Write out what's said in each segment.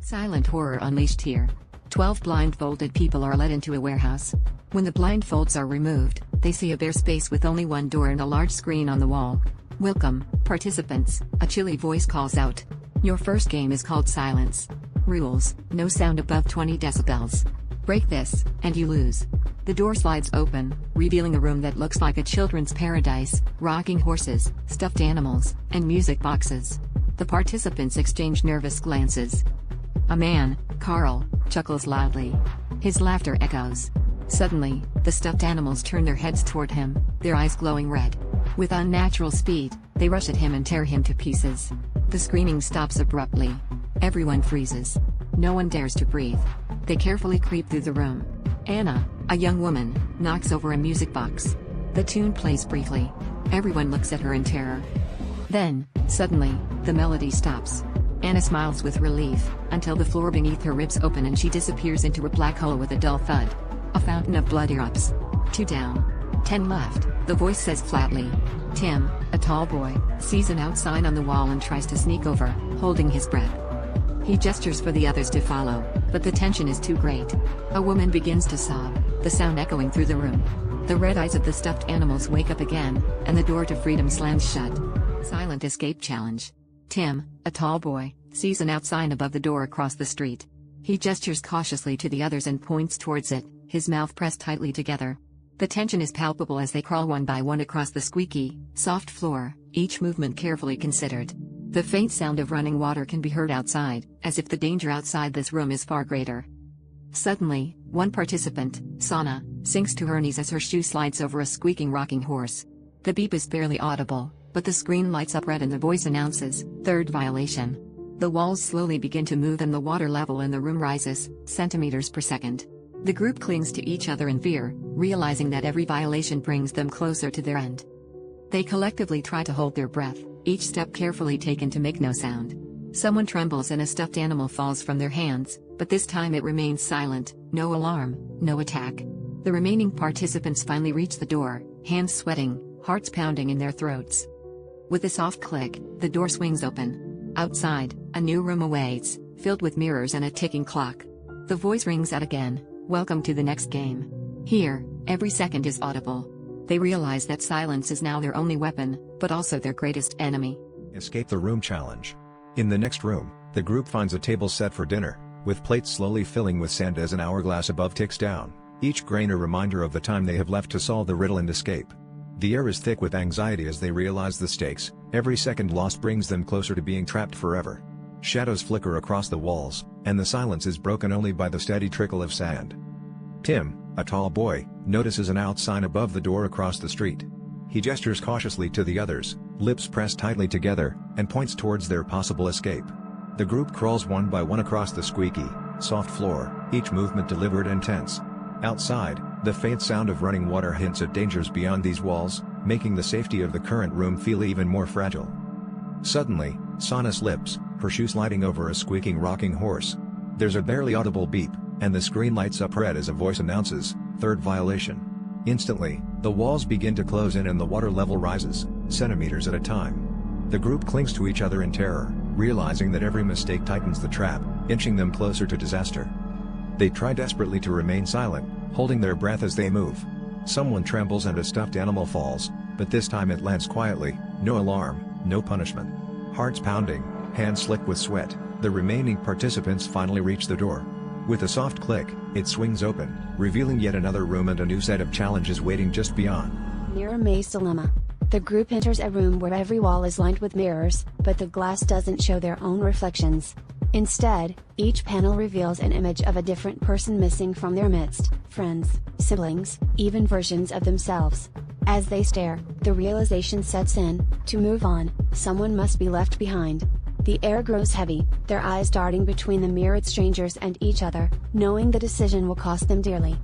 Silent horror unleashed here. 12 blindfolded people are led into a warehouse. When the blindfolds are removed, they see a bare space with only one door and a large screen on the wall. "Welcome, participants," a chilly voice calls out. "Your first game is called Silence. Rules: no sound above 20 decibels. Break this, and you lose." The door slides open, revealing a room that looks like a children's paradise: rocking horses, stuffed animals, and music boxes. The participants exchange nervous glances. A man, Carl, chuckles loudly. His laughter echoes. Suddenly, the stuffed animals turn their heads toward him, their eyes glowing red. With unnatural speed, they rush at him and tear him to pieces. The screaming stops abruptly. Everyone freezes. No one dares to breathe. They carefully creep through the room. Anna, a young woman, knocks over a music box. The tune plays briefly. Everyone looks at her in terror. Then, suddenly, the melody stops. Anna smiles with relief, until the floor beneath her rips open and she disappears into a black hole with a dull thud. A fountain of blood erupts. 2 down. 10 left, the voice says flatly. Tim, a tall boy, sees an out sign on the wall and tries to sneak over, holding his breath. He gestures for the others to follow, but the tension is too great. A woman begins to sob, the sound echoing through the room. The red eyes of the stuffed animals wake up again, and the door to freedom slams shut. Silent escape challenge. Tim, a tall boy, sees an out sign above the door across the street. He gestures cautiously to the others and points towards it, his mouth pressed tightly together. The tension is palpable as they crawl one by one across the squeaky, soft floor, each movement carefully considered. The faint sound of running water can be heard outside, as if the danger outside this room is far greater. Suddenly, one participant, Sana, sinks to her knees as her shoe slides over a squeaking rocking horse. The beep is barely audible, but the screen lights up red and the voice announces, "Third violation." The walls slowly begin to move and the water level in the room rises, centimeters per second. The group clings to each other in fear, realizing that every violation brings them closer to their end. They collectively try to hold their breath, each step carefully taken to make no sound. Someone trembles and a stuffed animal falls from their hands, but this time it remains silent, no alarm, no attack. The remaining participants finally reach the door, hands sweating, hearts pounding in their throats. With a soft click, the door swings open. Outside, a new room awaits, filled with mirrors and a ticking clock. The voice rings out again, "Welcome to the next game." Here, every second is audible. They realize that silence is now their only weapon, but also their greatest enemy. Escape the room challenge. In the next room, the group finds a table set for dinner, with plates slowly filling with sand as an hourglass above ticks down, each grain a reminder of the time they have left to solve the riddle and escape. The air is thick with anxiety as they realize the stakes. Every second lost brings them closer to being trapped forever. Shadows flicker across the walls, and the silence is broken only by the steady trickle of sand. Tim, a tall boy, notices an out sign above the door across the street. He gestures cautiously to the others, lips pressed tightly together, and points towards their possible escape. The group crawls one by one across the squeaky, soft floor, each movement deliberate and tense. Outside, the faint sound of running water hints at dangers beyond these walls, making the safety of the current room feel even more fragile. Suddenly, Sana slips, her shoe sliding over a squeaking rocking horse. There's a barely audible beep, and the screen lights up red as a voice announces, "Third violation." Instantly, the walls begin to close in and the water level rises, centimeters at a time. The group clings to each other in terror, realizing that every mistake tightens the trap, inching them closer to disaster. They try desperately to remain silent, holding their breath as they move. Someone trembles and a stuffed animal falls, but this time it lands quietly, no alarm, no punishment. Hearts pounding, hands slick with sweat, the remaining participants finally reach the door. With a soft click, it swings open, revealing yet another room and a new set of challenges waiting just beyond. Mirror Maze Dilemma. The group enters a room where every wall is lined with mirrors, but the glass doesn't show their own reflections. Instead, each panel reveals an image of a different person missing from their midst: friends, siblings, even versions of themselves. As they stare, the realization sets in: to move on, someone must be left behind. The air grows heavy, their eyes darting between the mirrored strangers and each other, knowing the decision will cost them dearly.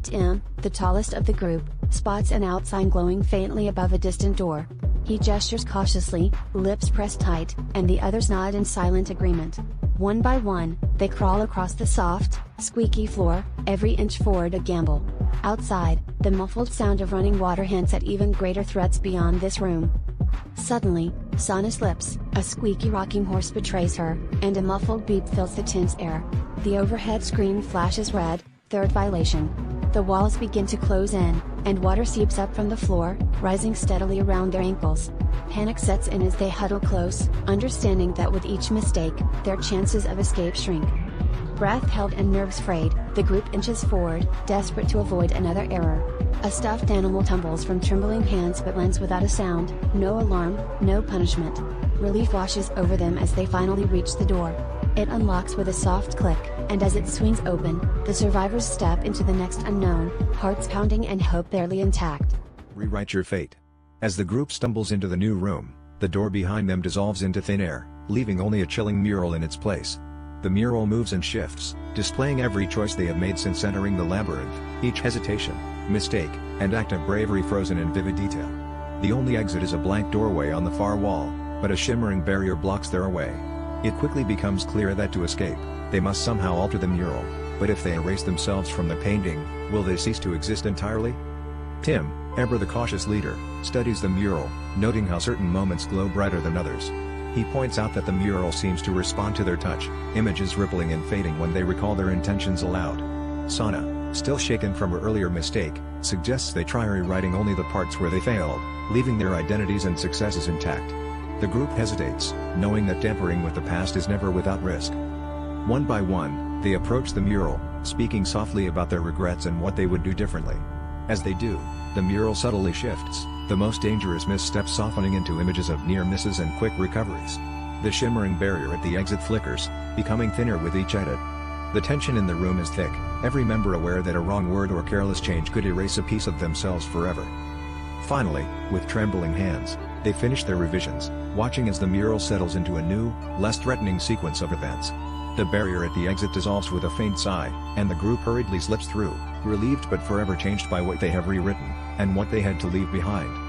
Tim, the tallest of the group, spots an out sign glowing faintly above a distant door. He gestures cautiously, lips pressed tight, and the others nod in silent agreement. One by one, they crawl across the soft, squeaky floor, every inch forward a gamble. Outside, the muffled sound of running water hints at even greater threats beyond this room. Suddenly, Sana slips, a squeaky rocking horse betrays her, and a muffled beep fills the tense air. The overhead screen flashes red, third violation. The walls begin to close in, and water seeps up from the floor, rising steadily around their ankles. Panic sets in as they huddle close, understanding that with each mistake, their chances of escape shrink. Breath held and nerves frayed, the group inches forward, desperate to avoid another error. A stuffed animal tumbles from trembling hands but lands without a sound, no alarm, no punishment. Relief washes over them as they finally reach the door. It unlocks with a soft click, and as it swings open, the survivors step into the next unknown, hearts pounding and hope barely intact. Rewrite your fate. As the group stumbles into the new room, the door behind them dissolves into thin air, leaving only a chilling mural in its place. The mural moves and shifts, displaying every choice they have made since entering the labyrinth, each hesitation, mistake, and act of bravery frozen in vivid detail. The only exit is a blank doorway on the far wall, but a shimmering barrier blocks their way. It quickly becomes clear that to escape, they must somehow alter the mural, but if they erase themselves from the painting, will they cease to exist entirely? Tim, ever the cautious leader, studies the mural, noting how certain moments glow brighter than others. He points out that the mural seems to respond to their touch, images rippling and fading when they recall their intentions aloud. Sana, still shaken from her earlier mistake, suggests they try rewriting only the parts where they failed, leaving their identities and successes intact. The group hesitates, knowing that tampering with the past is never without risk. One by one, they approach the mural, speaking softly about their regrets and what they would do differently. As they do, the mural subtly shifts, the most dangerous missteps softening into images of near misses and quick recoveries. The shimmering barrier at the exit flickers, becoming thinner with each edit. The tension in the room is thick, every member aware that a wrong word or careless change could erase a piece of themselves forever. Finally, with trembling hands, they finish their revisions, watching as the mural settles into a new, less threatening sequence of events. The barrier at the exit dissolves with a faint sigh, and the group hurriedly slips through, relieved but forever changed by what they have rewritten, and what they had to leave behind.